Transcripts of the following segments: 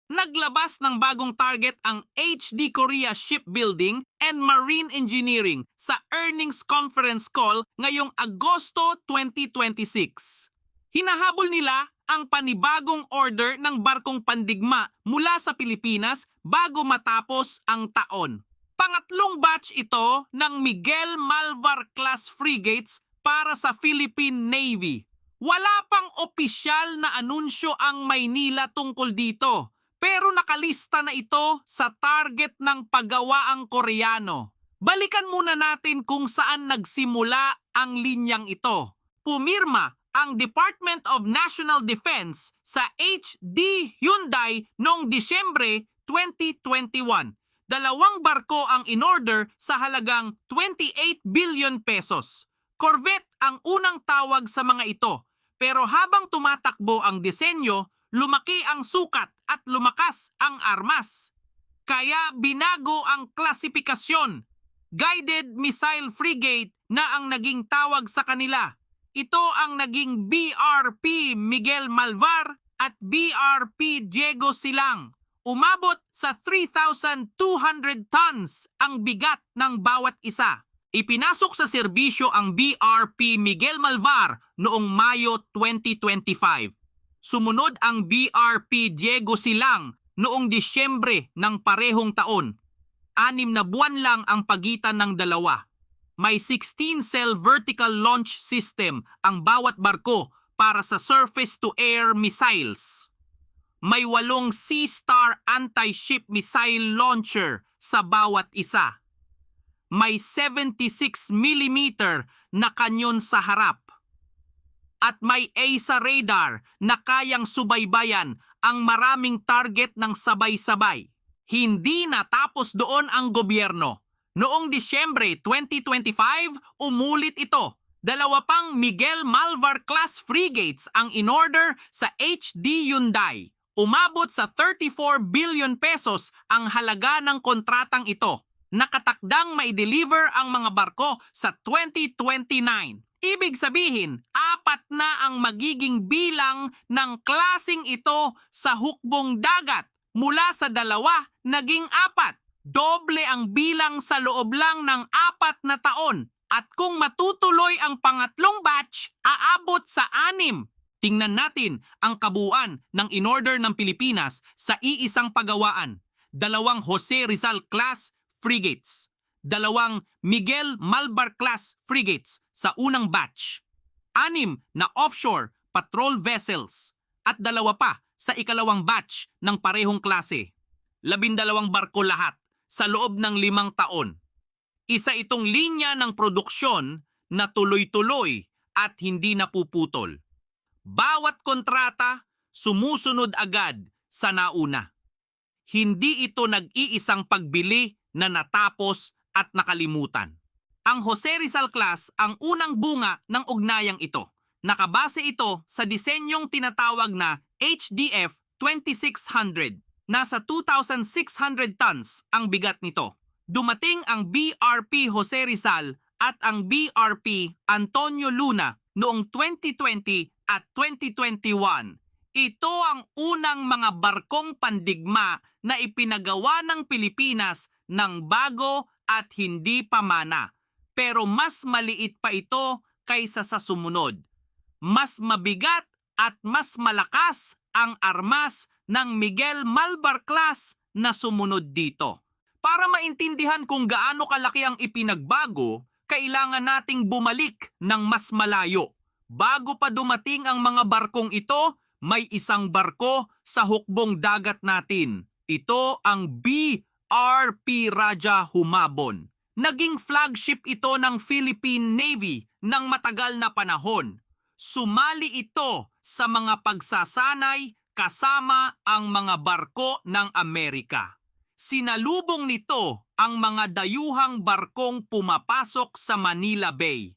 Naglabas ng bagong target ang HD Korea Shipbuilding and Marine Engineering sa earnings conference call ngayong Agosto 2026. Hinahabol nila ang panibagong order ng barkong pandigma mula sa Pilipinas bago matapos ang taon. Pangatlong batch ito ng Miguel Malvar class frigates para sa Philippine Navy. Wala pang opisyal na anunsyo ang Maynila tungkol dito, pero nakalista na ito sa target ng paggawaang Koreano. Balikan muna natin kung saan nagsimula ang linyang ito. Pumirma ang Department of National Defense sa HD Hyundai noong Disyembre 2021. Dalawang barko ang in-order sa halagang 28 billion pesos. Corvette ang unang tawag sa mga ito, pero habang tumatakbo ang disenyo, lumaki ang sukat at lumakas ang armas. Kaya binago ang klasifikasyon. Guided Missile Frigate na ang naging tawag sa kanila. Ito ang naging BRP Miguel Malvar at BRP Diego Silang. Umabot sa 3,200 tons ang bigat ng bawat isa. Ipinasok sa serbisyo ang BRP Miguel Malvar noong Mayo 2025. Sumunod ang BRP Diego Silang noong Disyembre ng parehong taon. 6 na buwan lang ang pagitan ng dalawa. May 16-cell vertical launch system ang bawat barko para sa surface-to-air missiles. May 8 Sea-Star anti-ship missile launcher sa bawat isa. May 76mm na kanyon sa harap. At may AESA radar na kayang subaybayan ang maraming target ng sabay-sabay. Hindi natapos doon ang gobyerno. Noong Disyembre 2025, umulit ito. 2 pang Miguel Malvar class frigates ang in-order sa HD Hyundai. Umabot sa 34 billion pesos ang halaga ng kontratang ito. Nakatakdang mai-deliver ang mga barko sa 2029. Ibig sabihin, 4 na ang magiging bilang ng klasing ito sa hukbong dagat. Mula sa 2, naging 4. Doble ang bilang sa loob lang ng 4 na taon. At kung matutuloy ang pangatlong batch, aabot sa 6. Tingnan natin ang kabuuan ng in-order ng Pilipinas sa iisang pagawaan. 2 Jose Rizal class frigates. 2 Miguel Malvar class frigates sa unang batch. 6 na offshore patrol vessels. At 2 pa sa ikalawang batch ng parehong klase. 12 barko lahat sa loob ng 5 taon. Isa itong linya ng produksyon na tuloy-tuloy at hindi napuputol. Bawat kontrata sumusunod agad sa nauna. Hindi ito nag-iisang pagbili na natapos at nakalimutan. Ang Jose Rizal class ang unang bunga ng ugnayang ito. Nakabase ito sa disenyong tinatawag na HDF 2600. Nasa 2,600 tons ang bigat nito. Dumating ang BRP Jose Rizal at ang BRP Antonio Luna noong 2020 at 2021. Ito ang unang mga barkong pandigma na ipinagawa ng Pilipinas ng bago at hindi pamana. Pero mas maliit pa ito kaysa sa sumunod. Mas mabigat at mas malakas ang armas ng Miguel Malvar class na sumunod dito. Para maintindihan kung gaano kalaki ang ipinagbago, kailangan nating bumalik ng mas malayo. Bago pa dumating ang mga barkong ito, may isang barko sa hukbong dagat natin. Ito ang BRP Raja Humabon. Naging flagship ito ng Philippine Navy ng matagal na panahon. Sumali ito sa mga pagsasanay kasama ang mga barko ng Amerika. Sinalubong nito ang mga dayuhang barkong pumapasok sa Manila Bay.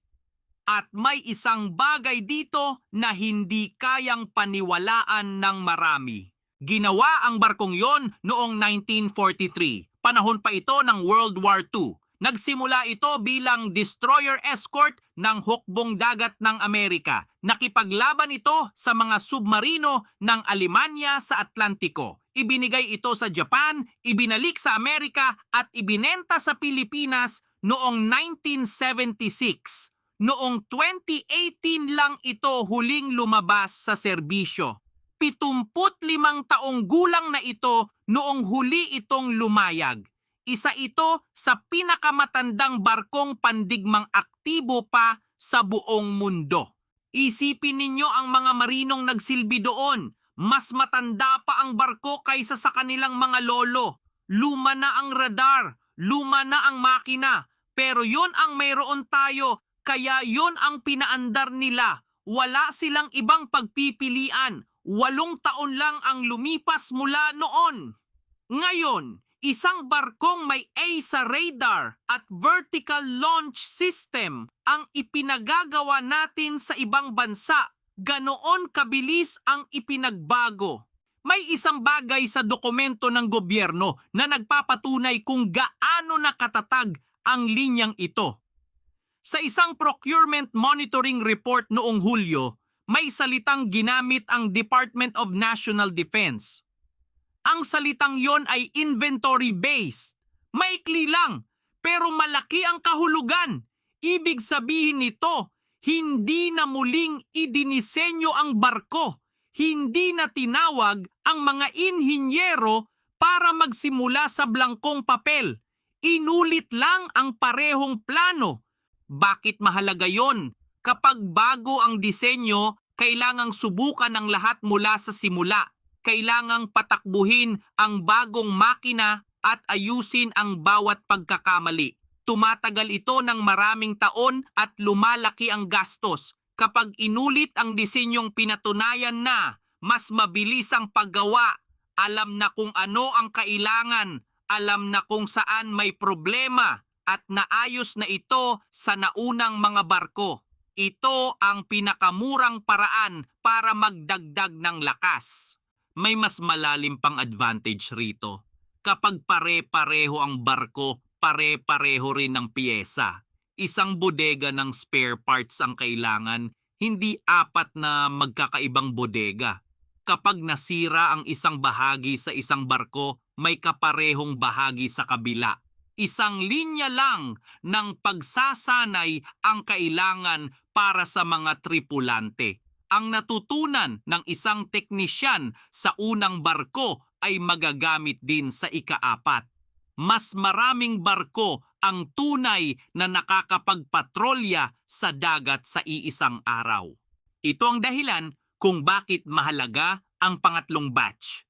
At may isang bagay dito na hindi kayang paniwalaan ng marami. Ginawa ang barkong yon noong 1943. Panahon pa ito ng World War II. Nagsimula ito bilang destroyer escort ng hukbong dagat ng Amerika. Nakipaglaban ito sa mga submarino ng Alemanya sa Atlantiko. Ibinigay ito sa Japan, ibinalik sa Amerika at ibinenta sa Pilipinas noong 1976. Noong 2018 lang ito huling lumabas sa serbisyo. 75 taong gulang na ito noong huli itong lumayag. Isa ito sa pinakamatandang barkong pandigmang aktibo pa sa buong mundo. Isipin ninyo ang mga marinong nagsilbi doon. Mas matanda pa ang barko kaysa sa kanilang mga lolo. Luma na ang radar, luma na ang makina. Pero yun ang mayroon tayo, kaya yun ang pinaandar nila. Wala silang ibang pagpipilian. 8 taon lang ang lumipas mula noon. Ngayon, isang barkong may A sa radar at vertical launch system ang ipinagagawa natin sa ibang bansa. Ganoon kabilis ang ipinagbago. May isang bagay sa dokumento ng gobyerno na nagpapatunay kung gaano nakatatag ang linyang ito. Sa isang procurement monitoring report noong Hulyo, may salitang ginamit ang Department of National Defense. Ang salitang yon ay inventory-based. Maikli lang, pero malaki ang kahulugan. Ibig sabihin nito, hindi na muling idinisenyo ang barko. Hindi na tinawag ang mga inhinyero para magsimula sa blangkong papel. Inulit lang ang parehong plano. Bakit mahalaga yon? Kapag bago ang disenyo, kailangang subukan ang lahat mula sa simula. Kailangang patakbuhin ang bagong makina at ayusin ang bawat pagkakamali. Tumatagal ito ng maraming taon at lumalaki ang gastos. Kapag inulit ang disenyong pinatunayan na, mas mabilis ang paggawa. Alam na kung ano ang kailangan, alam na kung saan may problema, at naayos na ito sa naunang mga barko. Ito ang pinakamurang paraan para magdagdag ng lakas. May mas malalim pang advantage rito. Kapag pare-pareho ang barko, pare-pareho rin ang piyesa. Isang bodega ng spare parts ang kailangan, hindi 4 na magkakaibang bodega. Kapag nasira ang isang bahagi sa isang barko, may kaparehong bahagi sa kabila. Isang linya lang ng pagsasanay ang kailangan para sa mga tripulante. Ang natutunan ng isang teknisyan sa unang barko ay magagamit din sa ika-4. Mas maraming barko ang tunay na nakakapagpatrolya sa dagat sa iisang araw. Ito ang dahilan kung bakit mahalaga ang pangatlong batch.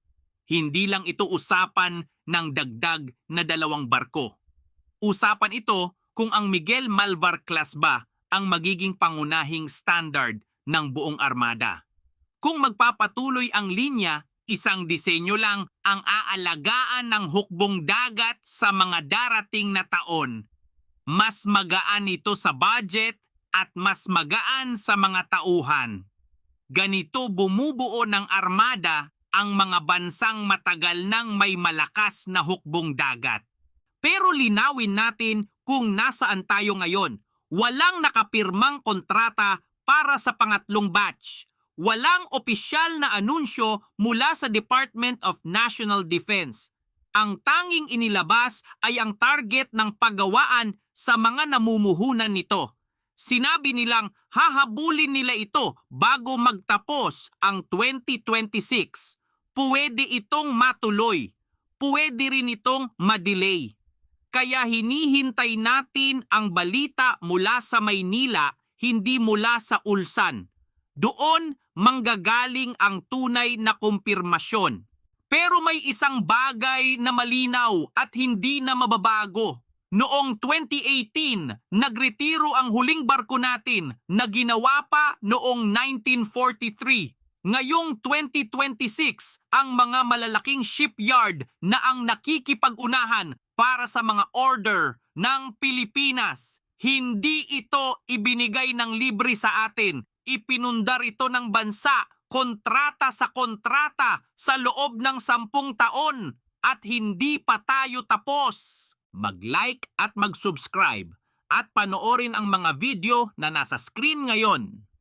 Hindi lang ito usapan ng dagdag na 2 barko. Usapan ito kung ang Miguel Malvar class ba ang magiging pangunahing standard ng buong armada. Kung magpapatuloy ang linya, isang disenyo lang ang aalagaan ng hukbong dagat sa mga darating na taon. Mas magaan ito sa budget at mas magaan sa mga tauhan. Ganito bumubuo ng armada ang mga bansang matagal nang may malakas na hukbong dagat. Pero linawin natin kung nasaan tayo ngayon. Walang nakapirmang kontrata para sa pangatlong batch. Walang opisyal na anunsyo mula sa Department of National Defense. Ang tanging inilabas ay ang target ng paggawaan sa mga namumuhunan nito. Sinabi nilang hahabulin nila ito bago magtapos ang 2026. Pwede itong matuloy. Pwede rin itong madelay. Kaya hinihintay natin ang balita mula sa Maynila, hindi mula sa Ulsan. Doon manggagaling ang tunay na kumpirmasyon. Pero may isang bagay na malinaw at hindi na mababago. Noong 2018, nagretiro ang huling barko natin na ginawa pa noong 1943. Ngayong 2026, ang mga malalaking shipyard na ang nakikipag-unahan para sa mga order ng Pilipinas. Hindi ito ibinigay ng libre sa atin. Ipinundar ito ng bansa, kontrata sa loob ng 10 taon at hindi pa tayo tapos. mag-like at mag-subscribe at panoorin ang mga video na nasa screen ngayon.